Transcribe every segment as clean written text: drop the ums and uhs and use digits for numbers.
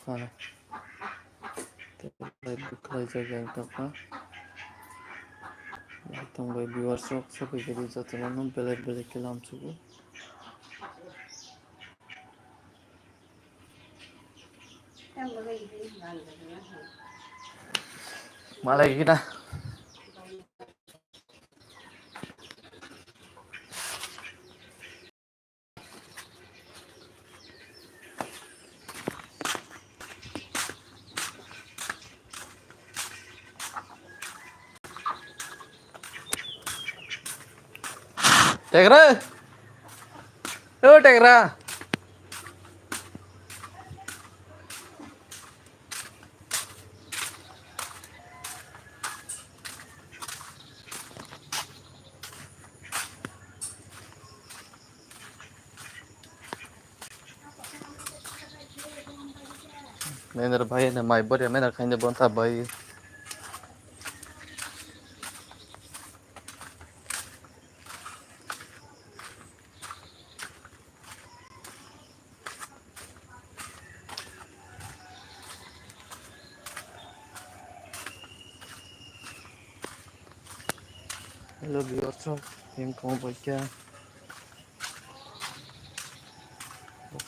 sana. Buklay jaga taka. Tong by viewers so pagkari jatana no belak kelam suku. Malay kita. Tegra, oh Tegra. Mainer bhai na mai bor ya mainer khaine bonta bhai. Hello viewers, em kong boy kya.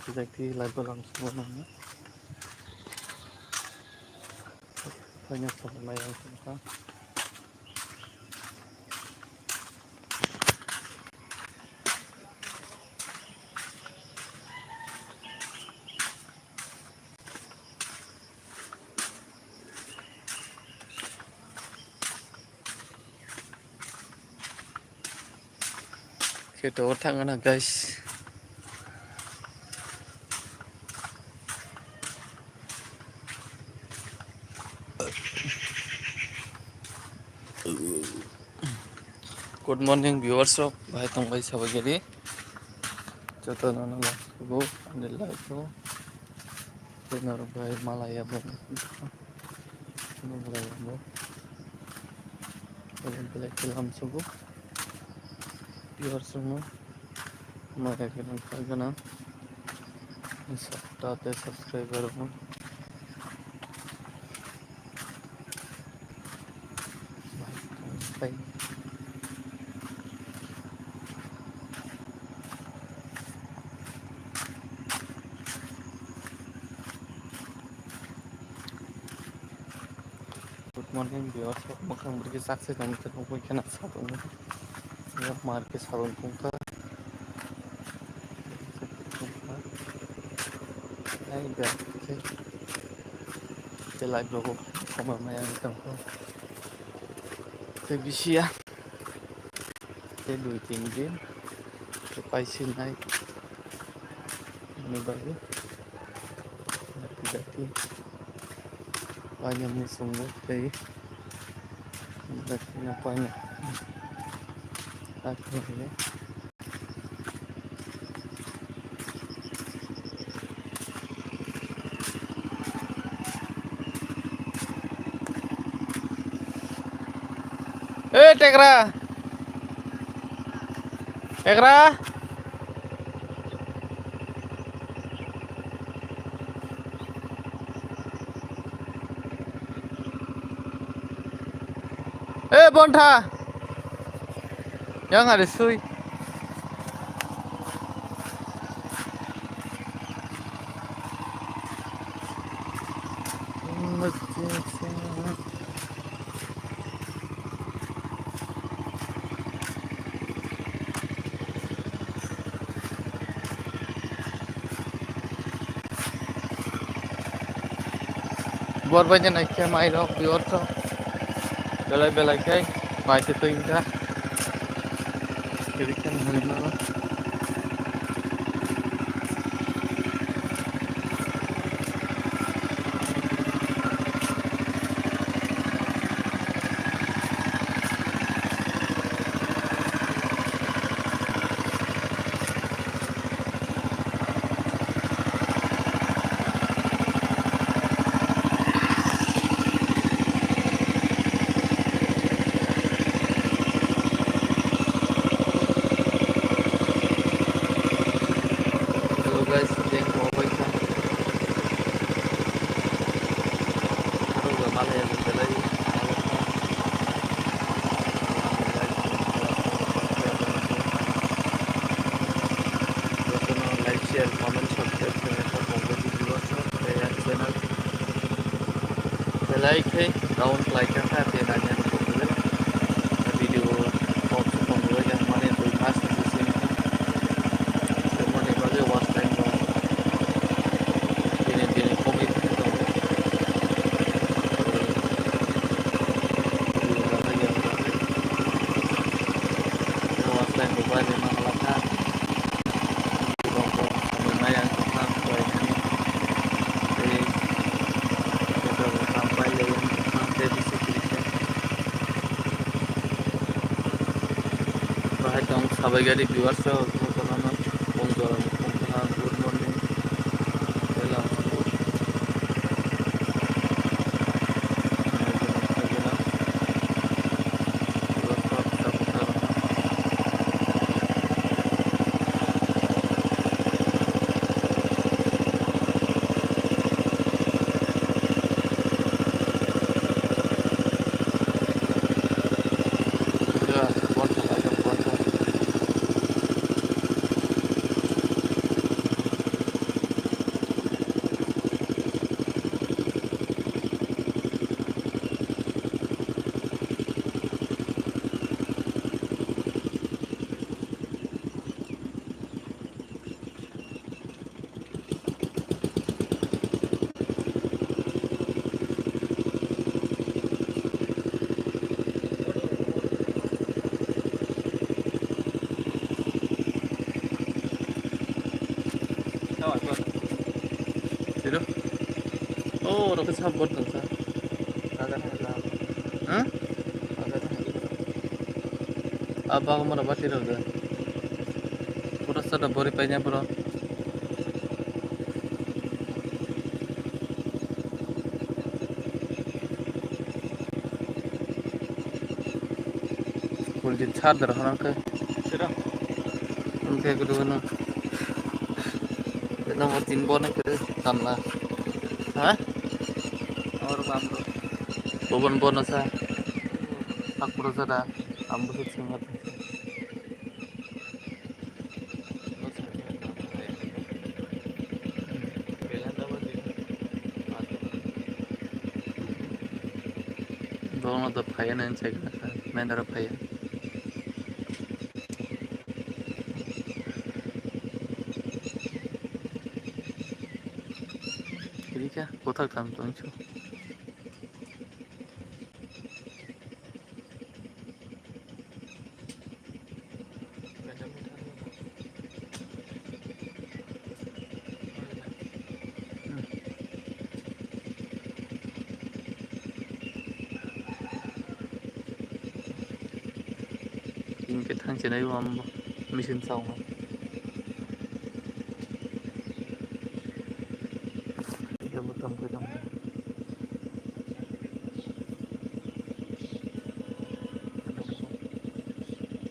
Exactly live balang semua nama. Banyak sama yang kita. Kita orang na guys. Good morning viewers of bhai tong bhai sabagiri. Joto nana lagu andel lagu. Benar bhai Malaya bo. Malaya bo. Belak kelam suku. Viewers semua. हमारे account का नाम सबटाते subscriber हूँ भाई good morning viewers मखं बरके साक्से नमस्ते को केना साथों में मार के सावन को ay cái lại đồ không mà mày ăn tầm không cái bisia cái đùi tiền kiếm cái bay xin này mình baru tidak ti banyak musuh cái berarti banyak aku ini Tegra, Tegra, Bonta, yang ada sui. Buat banyak naiknya mai dong viewers dong. Belai kai mai itu indah. Jadi kan mana? alaya belai like share comment subscribe channel like hey down like kan ha te nanya video of pengurus yang mana itu pas di sini semua bagi watch time ini komit watch time berapa memang lama lumayan sampai ini sampai sampai di situ bahaya dong sahabat jadi viewers teman-teman good morning dalam itu oh udah kesabot kan sa agak halang hah agak halang abang mau dapat itu udah pura sudah beri penya bro kulit cadar orang ke sudah mungkin kedua nu nomor 3 bon ke tanah hah nomor bambu bon sa aku rasa ambil singat Dono da phayan and check manner of phayan Rika kothak tam tonchu cái thằng trên đây mà mission xong rồi giờ một tầm cái tầm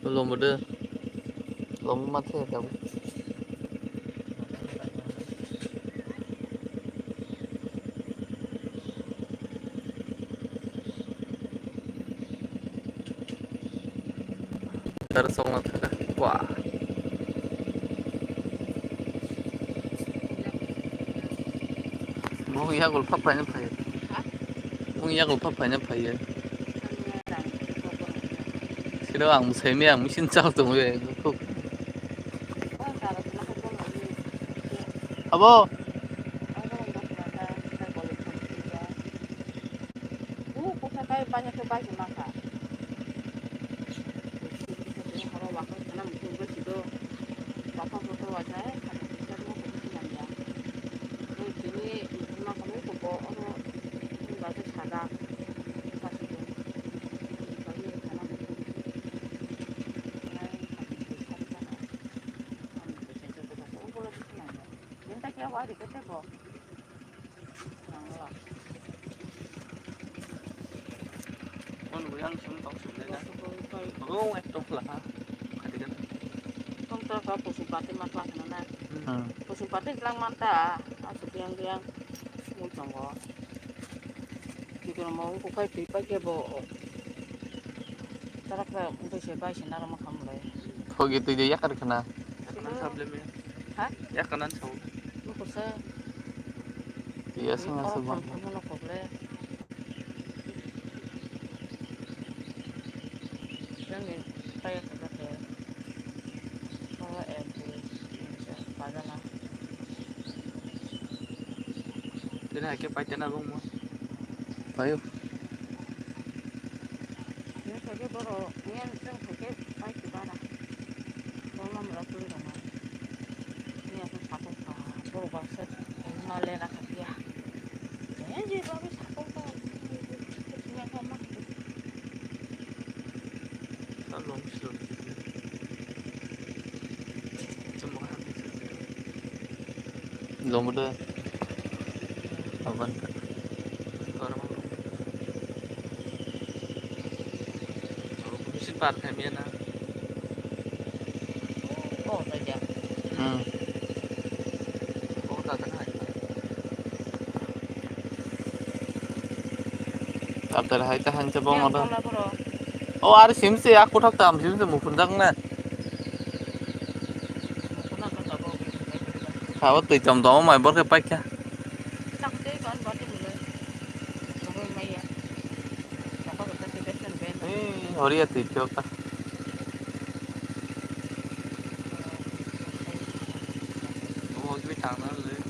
lồng một đưa lồng mắt thế đâu tersong lah wah mong ya gol papa nya phay mong ya gol papa nya phay silo ang semi ang mission chao tong we ko abo banyak ke baju maka kalau waktu sana mungkin gue situ bapak foto wajah kan bisa mau kemudian ya ini cuma kamu kok orang bahasa sada pas itu bagi sana minta kaya wari kete kok yang sum tong sum na oh eto lah kadigan tong tra pusupati matlah nana pusupati lang manta asuk yang mul tonggo kira mau ko kai pi pa ke bo tara ka unta se ba sin na ma kham le Fogi tu dia yakar kena. Yakanan problem ya. Ha? Yakanan sau. Lu ko sa Iya sanga orang sabang. kan kan ko le yang ni kayak ka ke kalau MP pada na Jadi hake paite na bang mo. Payo. ni ka ke boro ni an sang ka ke pai ki bara ko nam ra tu ra na ni an sa ko ka boro ba sa na le na ka ya je ba bi sa ko ka ni ka ma Long slow. Cuma habis. Lomba awan. Orang mau. Mesti part time ya na. oh ta ja Oh tak tak. After hai ta han cha bong ada. la boro Oh ada simse aku thak tam simse mu phunjang na. ko na ka ta bo Khawat tui chom do mai bor ke pai kya. tak te kan ba ti le ko mai ya ta ko ta se besan ben Horia tui chok ta. Oh cái thằng nó lấy.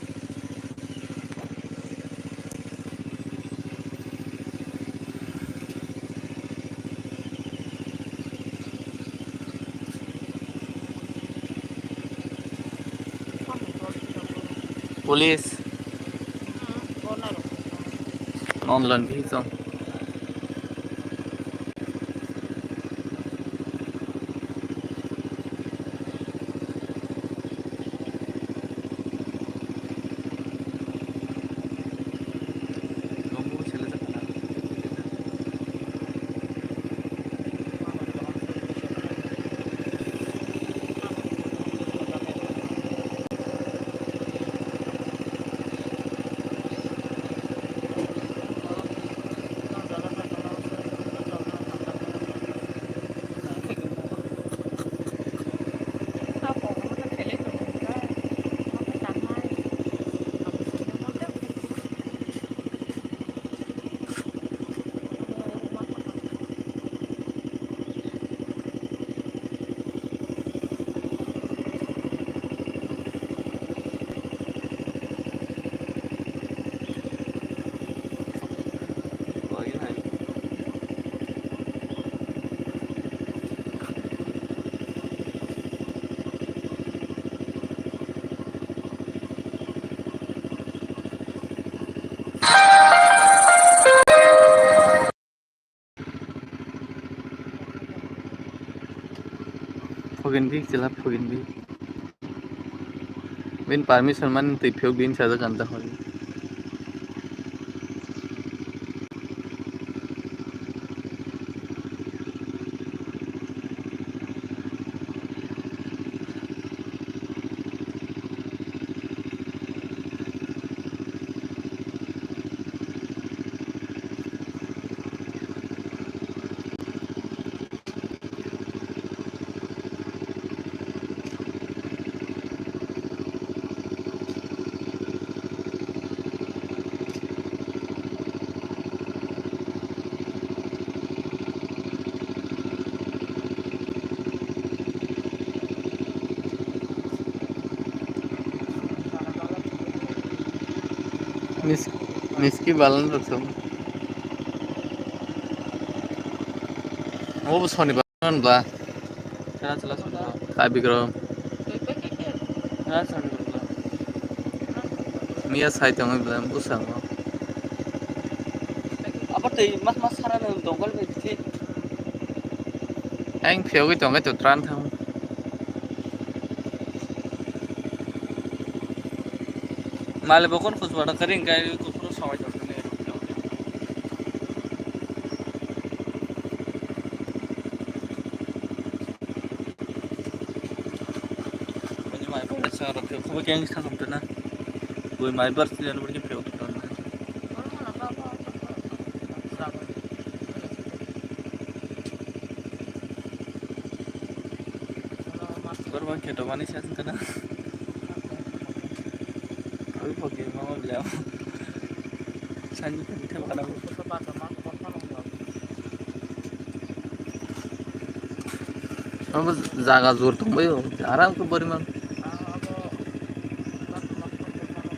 Police ko na ro non lần đi xong. Kamu sila sa kanan. Lagi naik. Fogin bi sila fogin bi. Bin permission man tui phiok din sa kan ta hoi. Niski balan rakso. Oh soni balan ba. Chela chela soni ba. Kai bikro. Chela soni ba. Mia sai tong ba busang. Apa tei mas saran dongkol be thi. Anh phiếu cái tong cái tu tran thang. Male bokon khos bada karing kai ko puro samay jot ne. Pani mai bar sa ra phio ko keng sa sam na. Koi mai bar si jan bar ke phio. ketomani siya kana. Abi pagi mama beliau. Sanji kan kita makan apa? Foto pada mak foto nong. Apa jaga jor tuh bayo. Aram ke beriman. Ako mak mak foto nong.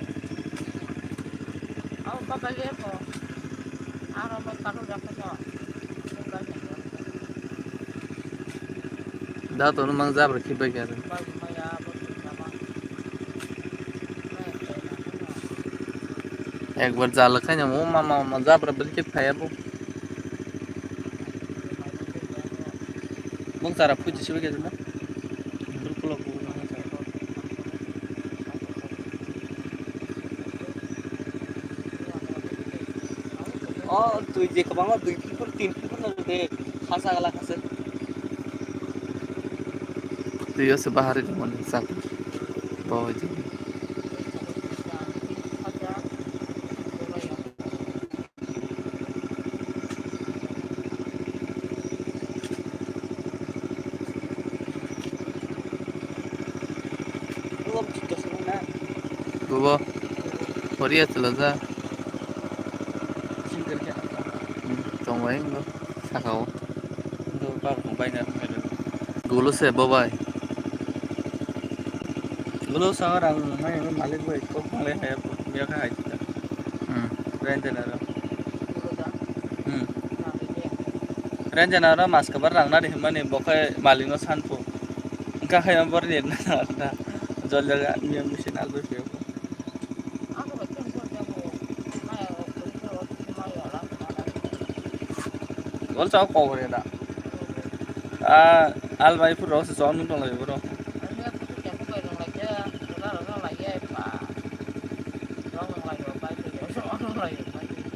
Ako babali ako. Araw may kanu dapat ko. Da to no mang jabra ki bagya. Bago maya boto sama. একবার জাল খাই ও মামা মামা জাবরা বলকে খাইবো মং সারা Fuji সিবে গেছে না বিলকুল ও তুই যে কবাঙ্গা 2 ফিট 3 ফিট না দে খাসা গলা খাসে তুই আছে বাহারে মনে সাক বাওজি Gua Korea talaga trong ấy nó sao không đâu ba không bay nè gulu se bobai gulu sang orang mai nó malik boy ko male hai biar ka hai ranjana ra ranjana ra mas kabar rangna de mane bokai malik no sanpo ka khai number ne na jol jaga niam machine albe feo gol chao ko re da al mai pu ro se chon nu tong lai bro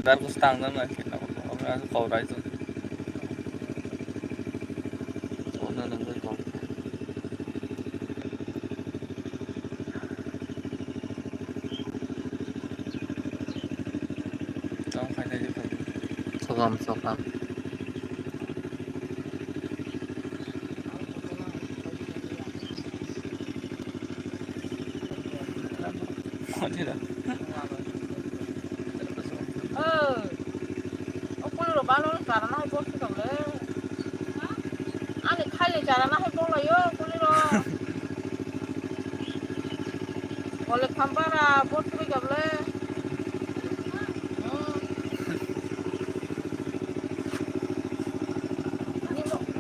dar ko stang na ke na ko rai so ona na ngai ko chong phai na ji ko sogam 어디다? 꿀로 말로는 자라나 해볼 수가 없네. 아니 칼리 자라나 해볼래요? 꿀로. 원래 간바라 볼 수가 없네.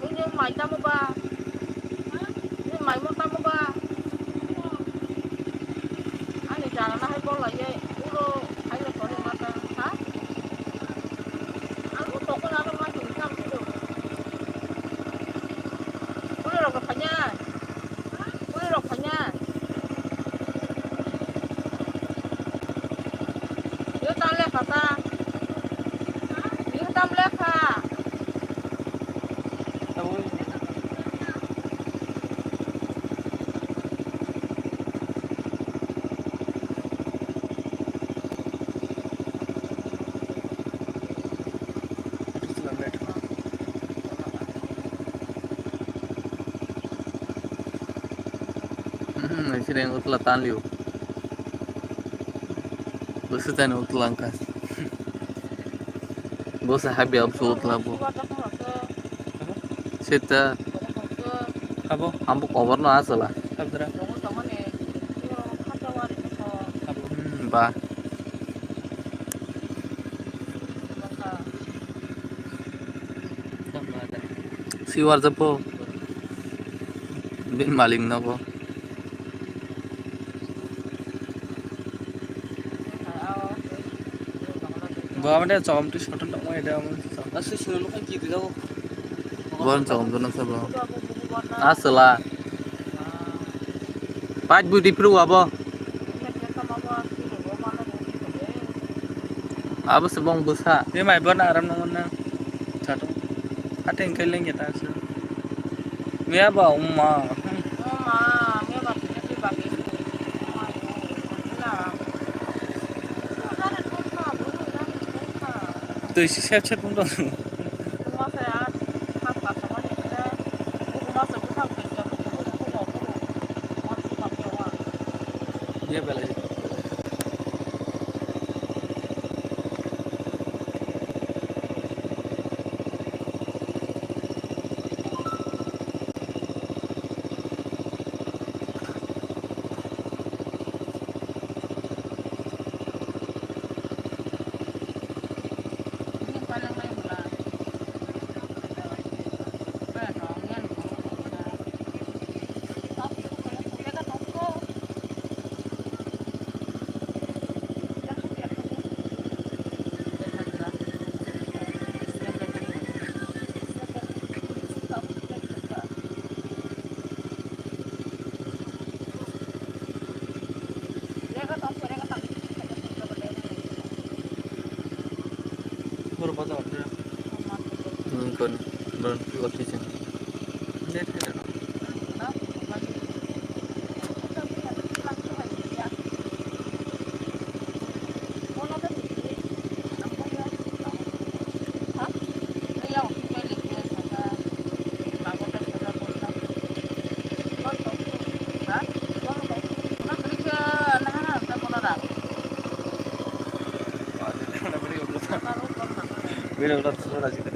ini mai tamu ba? Ini mai mau tamu ba? Jangan nak heboh lah ye, ulo ayo sorry mata, ha? Aku toko nak masuk macam tu. Ulo rok kanya, ulo rok kanya. Dia tak leh kata, dia tak leh kah? Sini utla tan liu. Bos tan utla angka. Bos habi absu utla bo. Sita. Abo ambo cover no asala. Abdra. Ba. Siwar japo. Bin maling na ko. Gua mana jam tu shorten tak mau ada amun. Asal suruh lu kan gitu jauh. Gua jam tu nak sebab. Asal. Pas budi perlu apa? Apa sebong besar? Dia mai buat aram nongon na. Satu. Ada yang kalian kita asal. Mia ba umma. Mia ba tu bagi. Tu isi siap pun tu. Dia bela aja. Ini paling lain pula. Nongnya tapi kalau kuliah kan nongko. Baru patah ada. Kon baru waktu itu. Lihat kita. Beda udah suara sih.